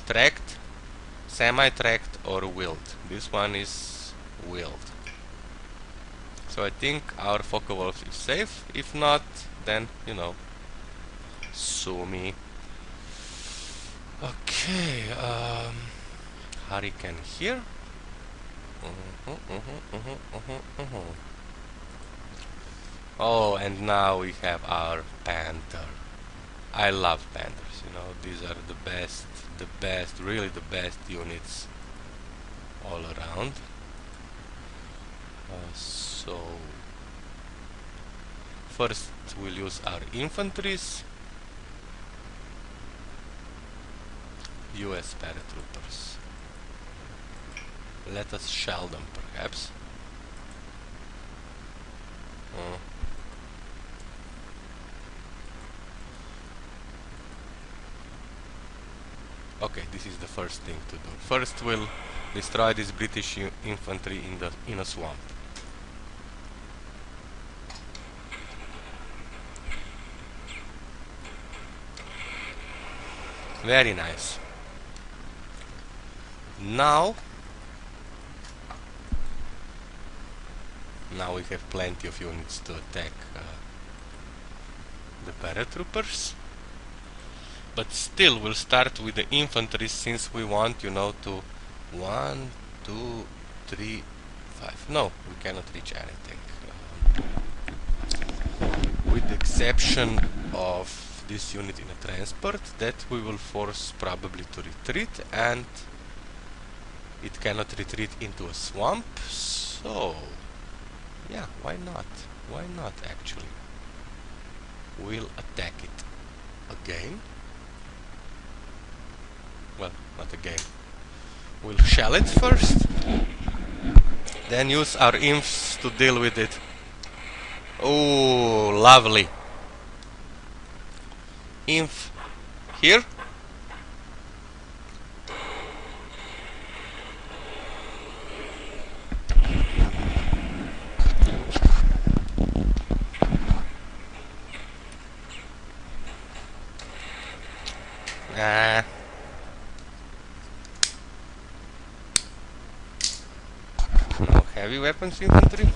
tracked, semi-tracked or wheeled. This one is wheeled. So I think our Focke-Wulf is safe. If not, then, you know, sue me. Okay, Hurricane here. Oh, and now we have our Panther. I love Panthers, you know, these are the best, really the best units all around. So first we'll use our infantries, US paratroopers. Let us shell them, perhaps. Okay, this is the first thing to do. First we'll destroy this British infantry in a swamp. Very nice. Now we have plenty of units to attack the paratroopers. But still, we'll start with the infantry since we want, you know, to 1, 2, 3, 5. No, we cannot reach anything. With the exception of this unit in a transport that we will force probably to retreat, and it cannot retreat into a swamp. So, yeah, why not? Why not actually? We'll attack it again. Well, not again. We'll shell it first, then use our imps to deal with it. Oh, lovely. Inf here. No heavy weapons infantry.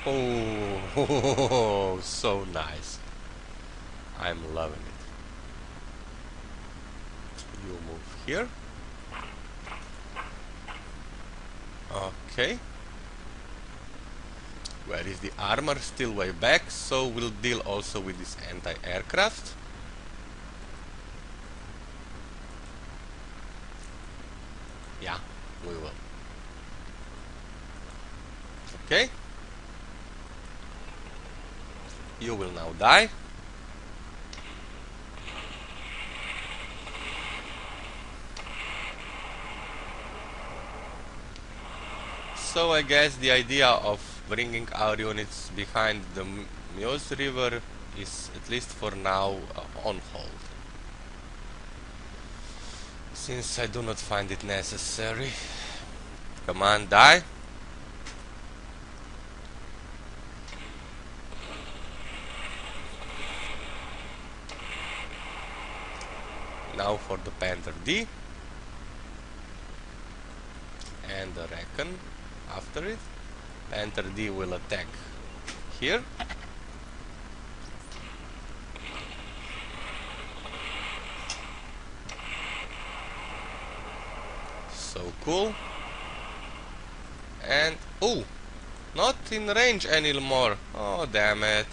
Oh, so nice. I'm loving it. You move here. Okay. Where is the armor? Still way back, so we'll deal also with this anti-aircraft. Yeah, we will. Okay. You will now die. So I guess the idea of bringing our units behind the Meuse River is, at least for now, on hold. Since I do not find it necessary. Come on, die. Now for the Panther D. And the Recon after it. Panzer D will attack here. So cool. And oh, not in range anymore. Oh damn it.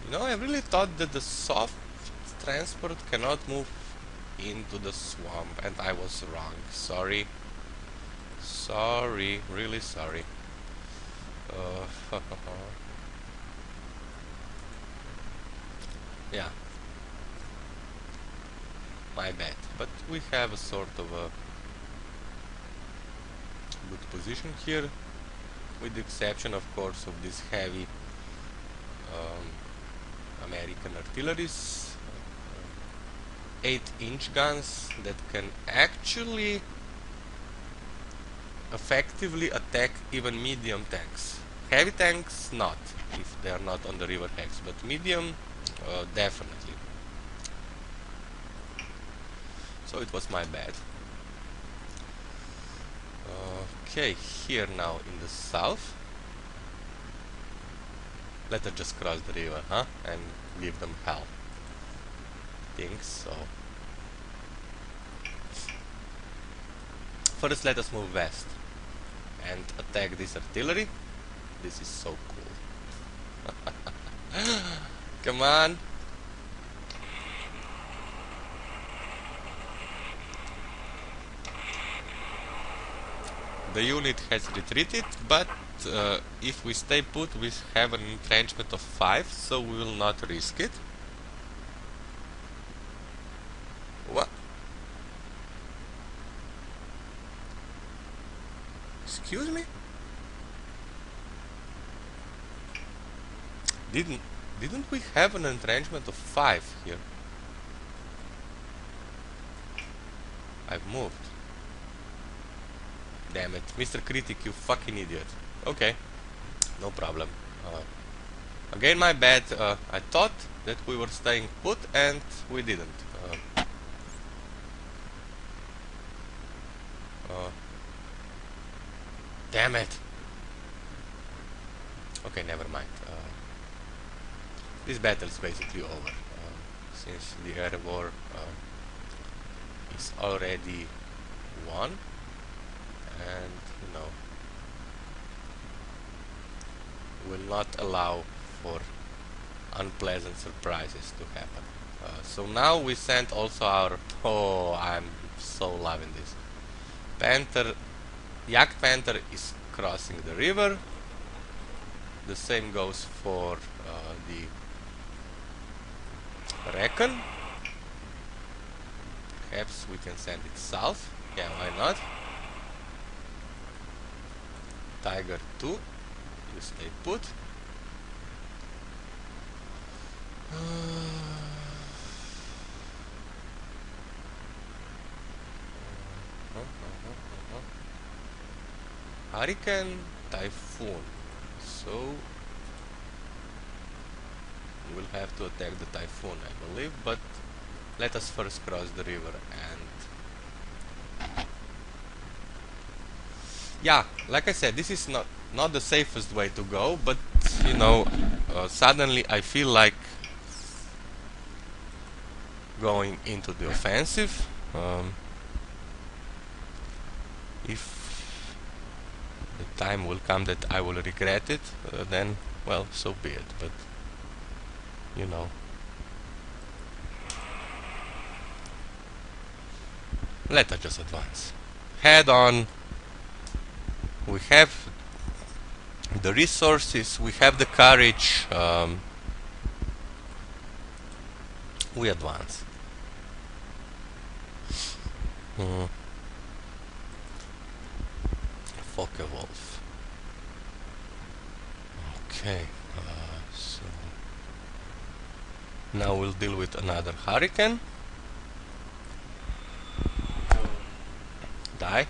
You know, I really thought that the soft transport cannot move into the swamp, and I was wrong. Sorry. Sorry, really sorry. Yeah, my bad. But we have a sort of a good position here, with the exception, of course, of these heavy American artilleries, 8-inch guns that can actually effectively attack even medium tanks. Heavy tanks not, if they are not on the river hex, but medium definitely. So it was my bad. Okay, here now in the south. Let us just cross the river, huh? And give them hell. Think so. First, let us move west and attack this artillery. This is so cool. Come on. The unit has retreated, but if we stay put, we have an entrenchment of 5, so we will not risk it. What? Excuse me? Didn't we have an entrenchment of 5 here? I've moved. Damn it, MrKritik, you fucking idiot. Okay, no problem. Again, my bad. I thought that we were staying put, and we didn't. Damn it. Okay, never mind. This battle is basically over, since the air war is already won, and you know, will not allow for unpleasant surprises to happen. So now we sent also our... Oh, I'm so loving this. Panther, Yak Panther is crossing the river. The same goes for the Recon. Perhaps we can send it south. Yeah, why not? Tiger 2, you stay put. Hurricane, Typhoon. So we'll have to attack the Typhoon, I believe, but let us first cross the river. And yeah, like I said, this is not the safest way to go, but you know, suddenly I feel like going into the offensive. If the time will come that I will regret it, then, well, so be it, but you know. Let us just advance. Head on. We have the resources, we have the courage, we advance. Focke-Wulf. Okay, so now we'll deal with another Hurricane. Die.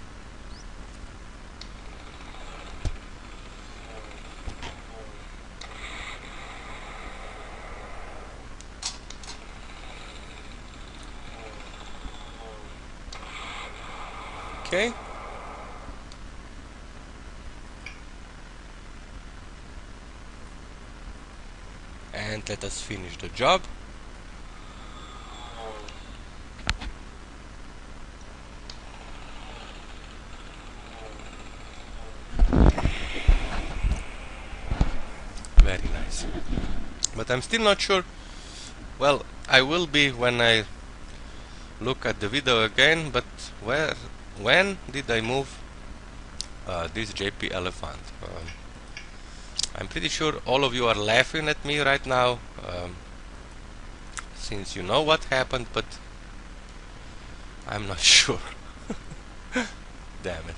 Okay. And let us finish the job. Very nice. But I'm still not sure. Well, I will be when I look at the video again, but when did I move this JP elephant? I'm pretty sure all of you are laughing at me right now, since you know what happened, but I'm not sure. Damn it.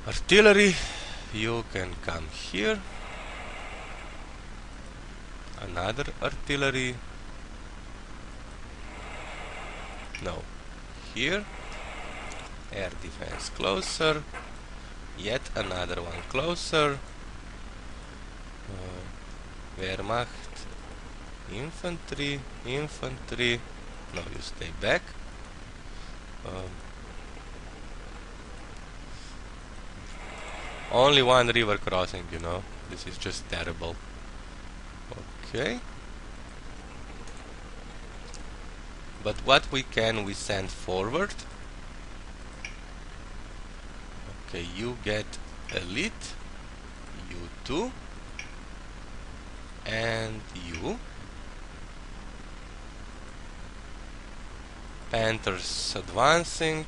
Artillery, you can come here. Another artillery. No. Here. Air defense closer. Yet another one closer. Wehrmacht. Infantry. Infantry. No, you stay back. Only one river crossing, you know. This is just terrible. Okay. But what we send forward. Okay, you get elite. You too. And you. Panthers advancing.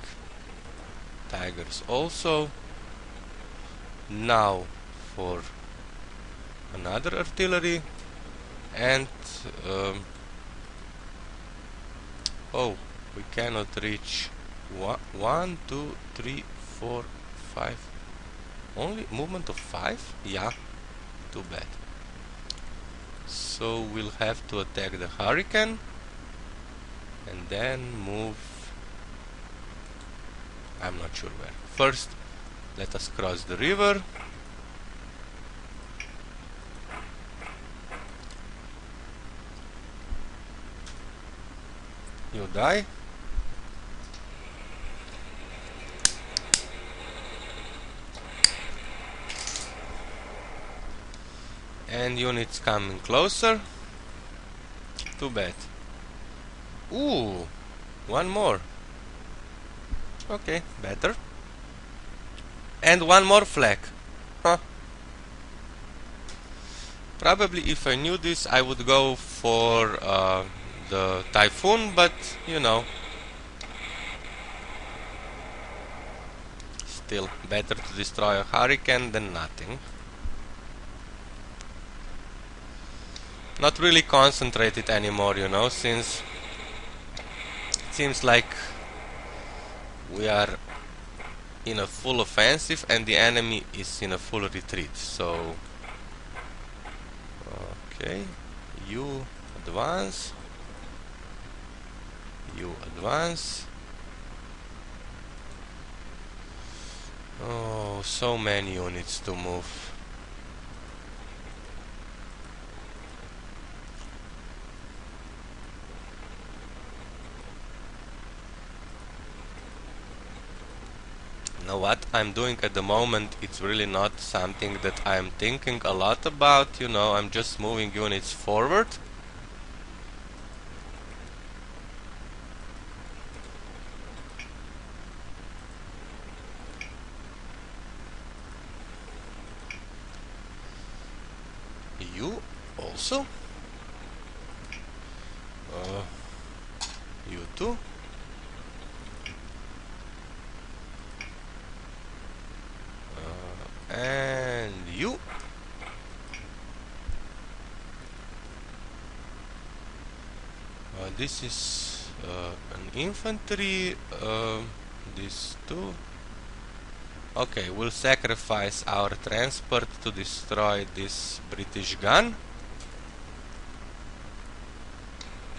Tigers also. Now for another artillery. And oh, we cannot reach 1, 2, 3, 4, 5. Only movement of 5? Yeah, too bad. So we'll have to attack the Hurricane and then move. I'm not sure where. First, let us cross the river. You die. And units coming closer. Too bad. Ooh, one more. Okay, better. And one more flag. Huh. Probably if I knew this I would go for the Typhoon, but you know, still better to destroy a Hurricane than nothing. Not really concentrated anymore, you know, since it seems like we are in a full offensive and the enemy is in a full retreat. So okay, you advance. You advance. Oh, so many units to move. Now what I'm doing at the moment, it's really not something that I'm thinking a lot about, you know, I'm just moving units forward. You also. You too. And you. This is an infantry. These two. Okay, we'll sacrifice our transport to destroy this British gun.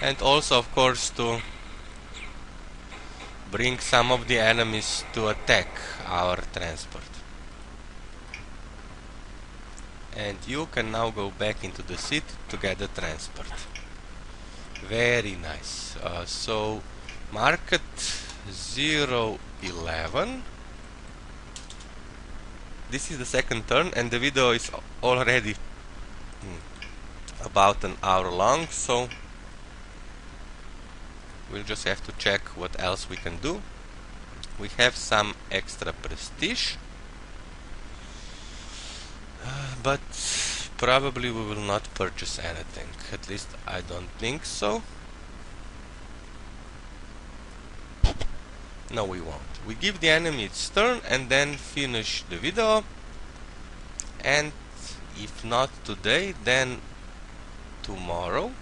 And also, of course, to bring some of the enemies to attack our transport. And you can now go back into the city to get the transport. Very nice. So, market 011. this is the second turn, and the video is already about an hour long, so we'll just have to check what else we can do. We have some extra prestige, but probably we will not purchase anything. At least I don't think so. No, we won't. We give the enemy its turn and then finish the video. And if not today, then tomorrow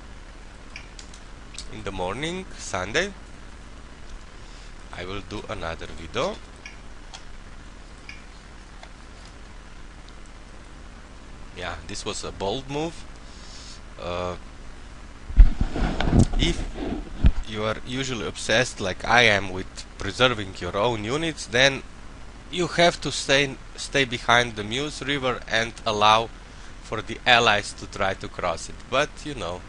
in the morning, Sunday, I will do another video. Yeah, this was a bold move. If you are usually obsessed like I am with preserving your own units, then you have to stay behind the Meuse River and allow for the allies to try to cross it. But you know,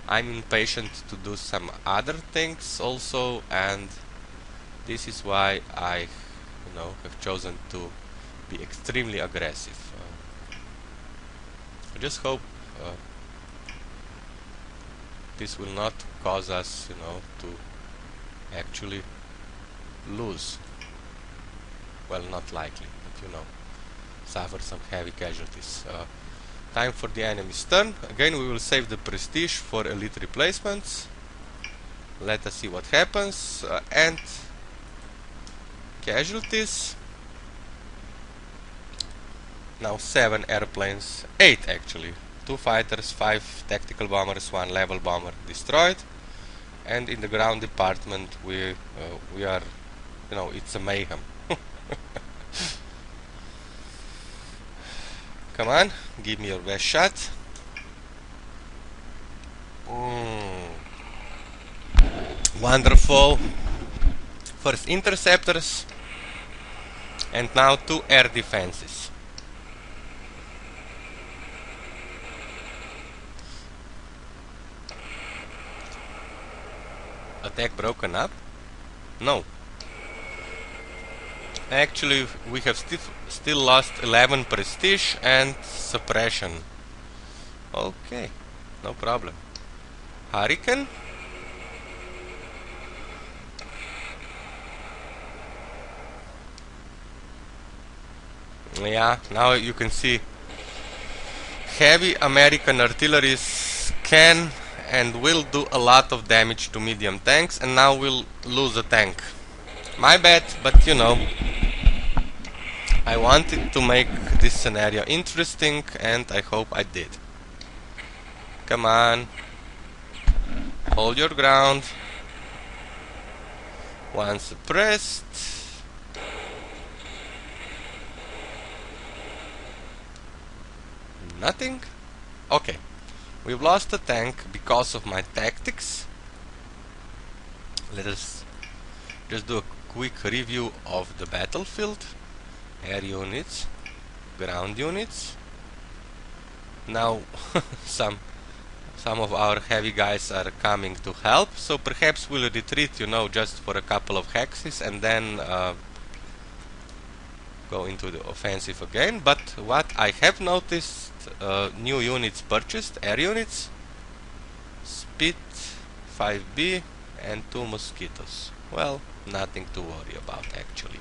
I'm impatient to do some other things also, and this is why I, have chosen to be extremely aggressive. I just hope this will not cause us, to actually lose. Well, not likely, but suffer some heavy casualties. Time for the enemy's turn. Again, we will save the prestige for elite replacements. Let us see what happens. And casualties. Now 7 airplanes, 8 actually. 2 fighters, 5 tactical bombers, 1 level bomber destroyed. And in the ground department we are, it's a mayhem. Come on, give me your best shot. Wonderful. First interceptors, and now 2 air defenses. Attack broken up? No. Actually, we have still lost 11 prestige and suppression. Okay, no problem. Hurricane. Yeah, now you can see heavy American artilleries can and will do a lot of damage to medium tanks, and now we'll lose a tank. My bad, but I wanted to make this scenario interesting, and I hope I did. Come on. Hold your ground. One suppressed. Nothing? Okay. We've lost a tank because of my tactics. Let us just do a quick review of the battlefield. Air units, ground units. Now some of our heavy guys are coming to help, so perhaps we'll retreat, just for a couple of hexes and then go into the offensive again. But what I have noticed, new units purchased, air units, Spit, 5B and 2 mosquitoes. Well, nothing to worry about actually.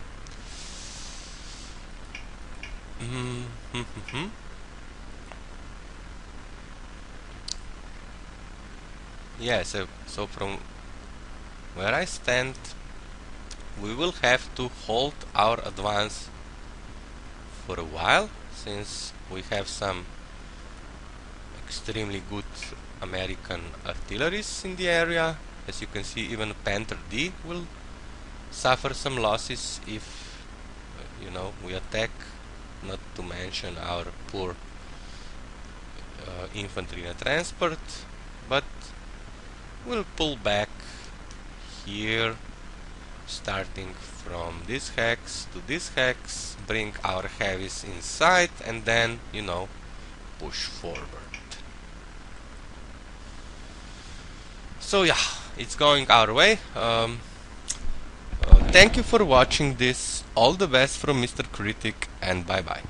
Yeah, so from where I stand, we will have to hold our advance for a while, since we have some extremely good American artilleries in the area. As you can see, even Panzer D will suffer some losses if we attack, not to mention our poor infantry and transport. But we'll pull back here, starting from this hex to this hex, bring our heavies inside, and then push forward. So yeah, it's going our way. Thank you for watching this. All the best from Mr. Critic, and bye bye.